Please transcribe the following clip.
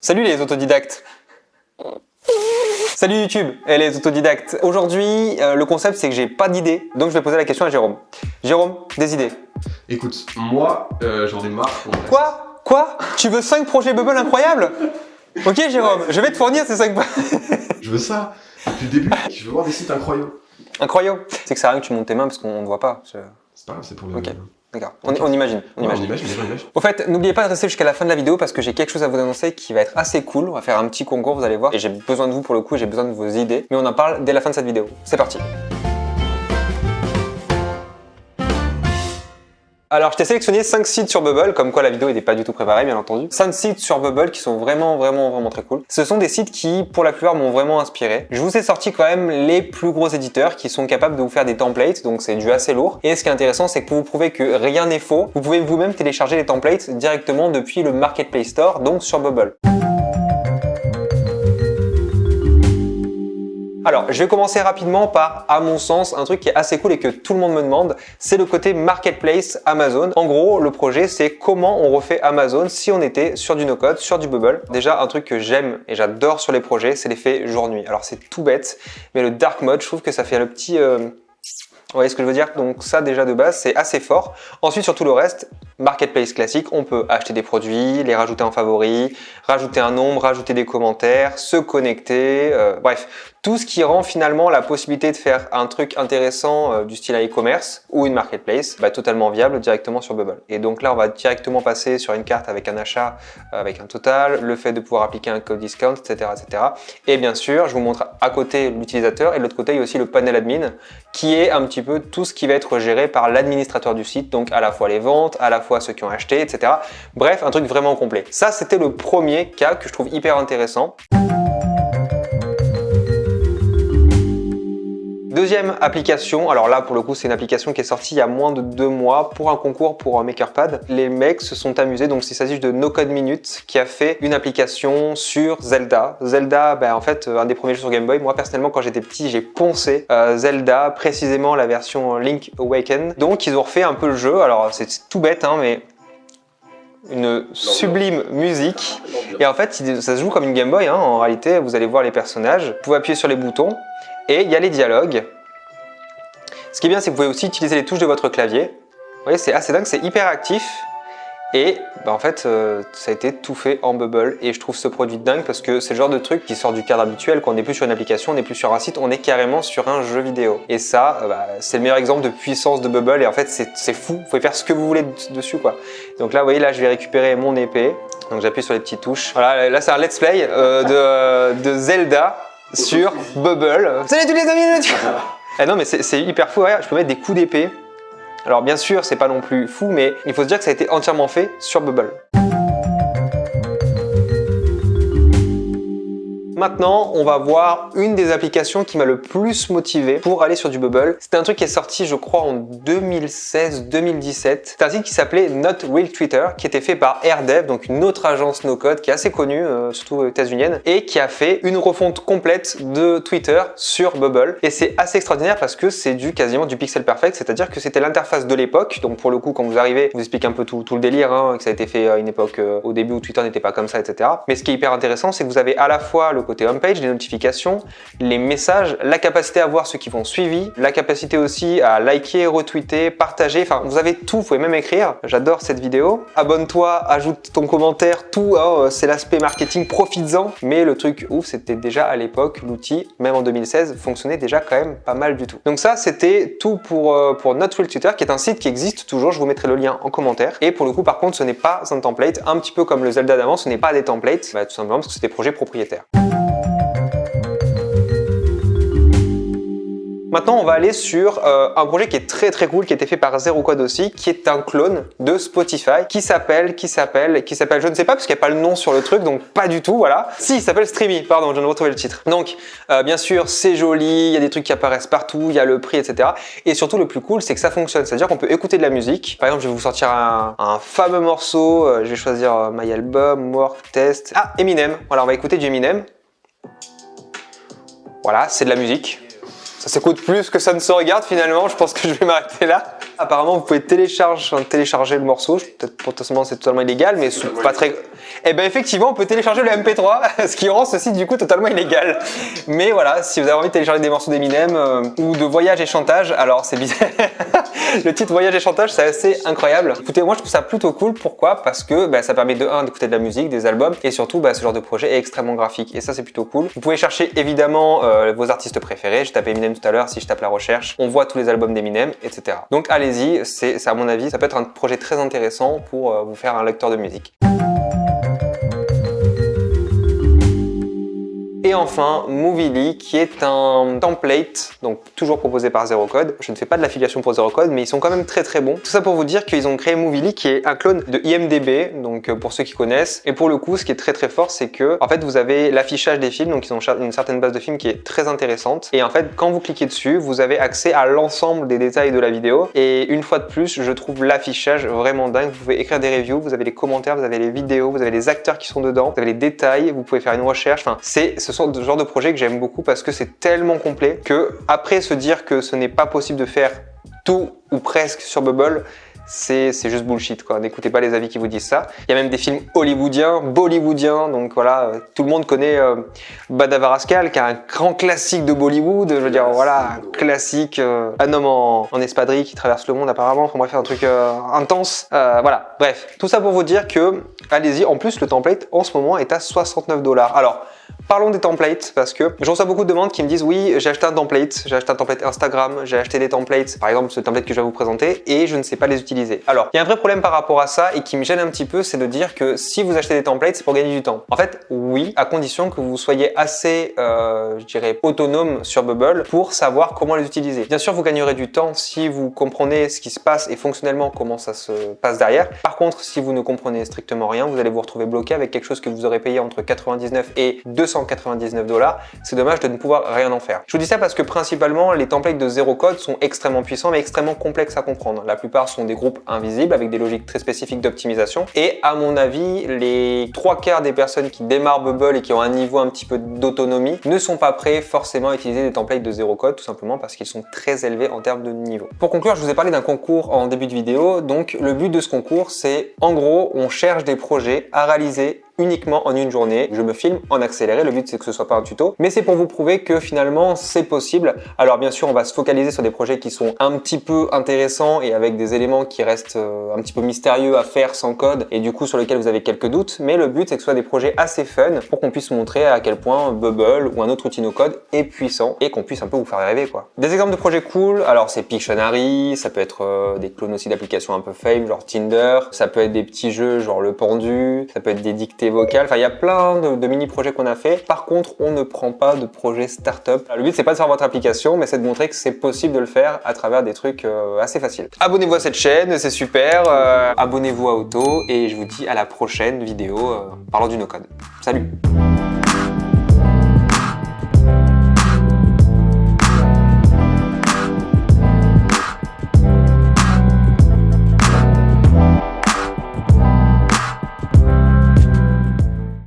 Salut les autodidactes. Salut YouTube et les autodidactes. Aujourd'hui, le concept c'est que j'ai pas d'idée, donc je vais poser la question à Jérôme. Jérôme, des idées? Écoute, moi, j'en ai marre. Quoi? Tu veux 5 projets Bubble incroyables? Ok Jérôme, je vais te fournir ces 5 Je veux ça. Depuis le début, je veux voir des sites incroyables. Incroyable. C'est que ça sert à rien que tu montes tes mains parce qu'on ne voit pas. C'est pas grave, c'est pour le... Ok. D'accord, on imagine. On imagine. Au fait, n'oubliez pas de rester jusqu'à la fin de la vidéo parce que j'ai quelque chose à vous annoncer qui va être assez cool. On va faire un petit concours, vous allez voir. Et j'ai besoin de vous pour le coup, j'ai besoin de vos idées. Mais on en parle dès la fin de cette vidéo. C'est parti. Alors, je t'ai sélectionné 5 sites sur Bubble, comme quoi la vidéo n'était pas du tout préparée, bien entendu. 5 sites sur Bubble qui sont vraiment très cool. Ce sont des sites qui, pour la plupart, m'ont vraiment inspiré. Je vous ai sorti quand même les plus gros éditeurs qui sont capables de vous faire des templates, donc c'est du assez lourd. Et ce qui est intéressant, c'est que pour vous prouver que rien n'est faux, vous pouvez vous-même télécharger les templates directement depuis le Marketplace Store, donc sur Bubble. Alors, je vais commencer rapidement par, à mon sens, un truc qui est assez cool et que tout le monde me demande, c'est le côté Marketplace Amazon. En gros, le projet, c'est comment on refait Amazon si on était sur du no-code, sur du Bubble. Déjà, un truc que j'aime et j'adore sur les projets, c'est l'effet jour-nuit. Alors, c'est tout bête, mais le dark mode, je trouve que ça fait le petit... Vous voyez ce que je veux dire? Donc ça déjà de base c'est assez fort. Ensuite sur tout le reste, Marketplace classique, on peut acheter des produits, les rajouter en favoris, rajouter un nombre, rajouter des commentaires, se connecter, bref. Tout ce qui rend finalement la possibilité de faire un truc intéressant du style e-commerce ou une marketplace totalement viable directement sur Bubble. Et donc là on va directement passer sur une carte avec un achat, avec un total, le fait de pouvoir appliquer un code discount, etc. Et bien sûr je vous montre à côté l'utilisateur et de l'autre côté il y a aussi le panel admin qui est un petit peu tout ce qui va être géré par l'administrateur du site, donc à la fois les ventes, à la fois ceux qui ont acheté, etc. Bref, un truc vraiment complet. Ça c'était le premier cas que je trouve hyper intéressant. Deuxième application, alors là pour le coup c'est une application qui est sortie il y a moins de 2 mois pour un concours pour MakerPad. Les mecs se sont amusés, donc il s'agit de No Code Minute qui a fait une application sur Zelda. Zelda, en fait un des premiers jeux sur Game Boy. Moi personnellement quand j'étais petit j'ai poncé Zelda, précisément la version Link Awaken. Donc ils ont refait un peu le jeu, alors c'est tout bête mais une sublime musique. Et en fait ça se joue comme une Game Boy, en réalité vous allez voir les personnages, vous pouvez appuyer sur les boutons. Et il y a les dialogues. Ce qui est bien, c'est que vous pouvez aussi utiliser les touches de votre clavier. Vous voyez, c'est assez dingue, c'est hyper actif. Et en fait, ça a été tout fait en Bubble. Et je trouve ce produit dingue parce que c'est le genre de truc qui sort du cadre habituel. Quand on n'est plus sur une application, on n'est plus sur un site, on est carrément sur un jeu vidéo. Et ça, c'est le meilleur exemple de puissance de Bubble. Et en fait, c'est fou. Vous pouvez faire ce que vous voulez dessus, quoi. Donc là, vous voyez, là, je vais récupérer mon épée. Donc j'appuie sur les petites touches. Voilà, là, c'est un let's play de Zelda sur Bubble. Salut tous les amis. Non mais c'est hyper fou, je peux mettre des coups d'épée. Alors bien sûr c'est pas non plus fou mais il faut se dire que ça a été entièrement fait sur Bubble. Maintenant, on va voir une des applications qui m'a le plus motivé pour aller sur du Bubble. C'était un truc qui est sorti, je crois, en 2016-2017. C'est un site qui s'appelait Not Real Twitter, qui était fait par AirDev, donc une autre agence no-code qui est assez connue, surtout états-unienne, et qui a fait une refonte complète de Twitter sur Bubble. Et c'est assez extraordinaire parce que c'est quasiment du pixel perfect, c'est-à-dire que c'était l'interface de l'époque. Donc pour le coup, quand vous arrivez, je vous explique un peu tout le délire, que ça a été fait à une époque au début où Twitter n'était pas comme ça, etc. Mais ce qui est hyper intéressant, c'est que vous avez à la fois le côté homepage, les notifications, les messages, la capacité à voir ceux qui vont suivi, la capacité aussi à liker, retweeter, partager, enfin vous avez tout, vous pouvez même écrire. J'adore cette vidéo. Abonne-toi, ajoute ton commentaire, tout, c'est l'aspect marketing, profites-en. Mais le truc ouf, c'était déjà à l'époque, l'outil, même en 2016, fonctionnait déjà quand même pas mal du tout. Donc ça, c'était tout pour Not Real Twitter, qui est un site qui existe toujours, je vous mettrai le lien en commentaire. Et pour le coup, par contre, ce n'est pas un template, un petit peu comme le Zelda d'avant, ce n'est pas des templates, tout simplement parce que c'est des projets propriétaires. Maintenant, on va aller sur un projet qui est très cool, qui a été fait par Zero Code aussi, qui est un clone de Spotify, qui s'appelle, je ne sais pas, parce qu'il n'y a pas le nom sur le truc, donc pas du tout, voilà. Si, il s'appelle Streamy, pardon, je viens de retrouver le titre. Donc, bien sûr, c'est joli, il y a des trucs qui apparaissent partout, il y a le prix, etc. Et surtout, le plus cool, c'est que ça fonctionne, c'est-à-dire qu'on peut écouter de la musique. Par exemple, je vais vous sortir un fameux morceau, je vais choisir My Album, Work, Test. Ah, Eminem, voilà, on va écouter du Eminem. Voilà, c'est de la musique. Ça s'écoute plus que ça ne se regarde finalement, je pense que je vais m'arrêter là. Apparemment vous pouvez télécharger le morceau, peut-être potentiellement c'est totalement illégal, mais pas très... Et ben effectivement, on peut télécharger le MP3, ce qui rend ce site du coup totalement illégal. Mais voilà, si vous avez envie de télécharger des morceaux d'Eminem ou de Voyage et Chantage, alors c'est bizarre. Le titre Voyage et Chantage, c'est assez incroyable. Écoutez, moi je trouve ça plutôt cool. Pourquoi? Parce que ça permet d'écouter de la musique, des albums, et surtout ce genre de projet est extrêmement graphique. Et ça, c'est plutôt cool. Vous pouvez chercher évidemment vos artistes préférés. Je tapais Eminem tout à l'heure. Si je tape la recherche, on voit tous les albums d'Eminem, etc. Donc allez-y, c'est à mon avis, ça peut être un projet très intéressant pour vous faire un lecteur de musique. Et enfin, Movily, qui est un template, donc toujours proposé par Zerocode. Je ne fais pas de l'affiliation pour Zerocode, mais ils sont quand même très très bons. Tout ça pour vous dire qu'ils ont créé Movily, qui est un clone de IMDb, donc pour ceux qui connaissent. Et pour le coup, ce qui est très très fort, c'est que en fait, vous avez l'affichage des films, donc ils ont une certaine base de films qui est très intéressante. Et en fait, quand vous cliquez dessus, vous avez accès à l'ensemble des détails de la vidéo. Et une fois de plus, je trouve l'affichage vraiment dingue. Vous pouvez écrire des reviews, vous avez les commentaires, vous avez les vidéos, vous avez les acteurs qui sont dedans, vous avez les détails, vous pouvez faire une recherche. Enfin, ce genre de projet que j'aime beaucoup parce que c'est tellement complet que après se dire que ce n'est pas possible de faire tout ou presque sur Bubble, c'est juste bullshit quoi. N'écoutez pas les avis qui vous disent ça. Il y a même des films hollywoodiens, bollywoodiens, donc voilà, tout le monde connaît Badavaraskal, qui est un grand classique de Bollywood, je veux dire voilà, classique, un homme en espadrille qui traverse le monde apparemment, enfin bref, un truc intense, voilà, bref, tout ça pour vous dire que, allez-y, en plus le template en ce moment est à 69 $. Alors, parlons des templates parce que je reçois beaucoup de demandes qui me disent oui, j'ai acheté un template Instagram, j'ai acheté des templates, par exemple ce template que je vais vous présenter et je ne sais pas les utiliser. Alors, il y a un vrai problème par rapport à ça et qui me gêne un petit peu, c'est de dire que si vous achetez des templates, c'est pour gagner du temps. En fait, oui, à condition que vous soyez assez, je dirais, autonome sur Bubble pour savoir comment les utiliser. Bien sûr, vous gagnerez du temps si vous comprenez ce qui se passe et fonctionnellement comment ça se passe derrière. Par contre, si vous ne comprenez strictement rien, vous allez vous retrouver bloqué avec quelque chose que vous aurez payé entre 99 et 299 $. C'est dommage de ne pouvoir rien en faire. Je vous dis ça parce que principalement, les templates de Zerocode sont extrêmement puissants mais extrêmement complexes à comprendre. La plupart sont des groupes invisibles avec des logiques très spécifiques d'optimisation. Et à mon avis, les 3/4 des personnes qui démarrent Bubble et qui ont un niveau un petit peu d'autonomie ne sont pas prêts forcément à utiliser des templates de Zerocode, tout simplement parce qu'ils sont très élevés en termes de niveau. Pour conclure, je vous ai parlé d'un concours en début de vidéo. Donc le but de ce concours, c'est en gros, on cherche des projets à réaliser uniquement en une journée. Je me filme en accéléré, le but c'est que ce soit pas un tuto, mais c'est pour vous prouver que finalement c'est possible. Alors bien sûr, on va se focaliser sur des projets qui sont un petit peu intéressants et avec des éléments qui restent un petit peu mystérieux à faire sans code et du coup sur lesquels vous avez quelques doutes, mais le but c'est que ce soit des projets assez fun pour qu'on puisse montrer à quel point Bubble ou un autre outil no code est puissant et qu'on puisse un peu vous faire rêver quoi. Des exemples de projets cool, alors c'est Pictionary, ça peut être des clones aussi d'applications un peu fame genre Tinder, ça peut être des petits jeux genre Le Pendu, ça peut être des dictées vocales, enfin il y a plein de mini-projets qu'on a fait. Par contre, on ne prend pas de projet startup. Le but c'est pas de faire votre application, mais c'est de montrer que c'est possible de le faire à travers des trucs assez faciles. Abonnez-vous à cette chaîne, c'est super. Abonnez-vous à Auto et je vous dis à la prochaine vidéo parlant du no-code. Salut!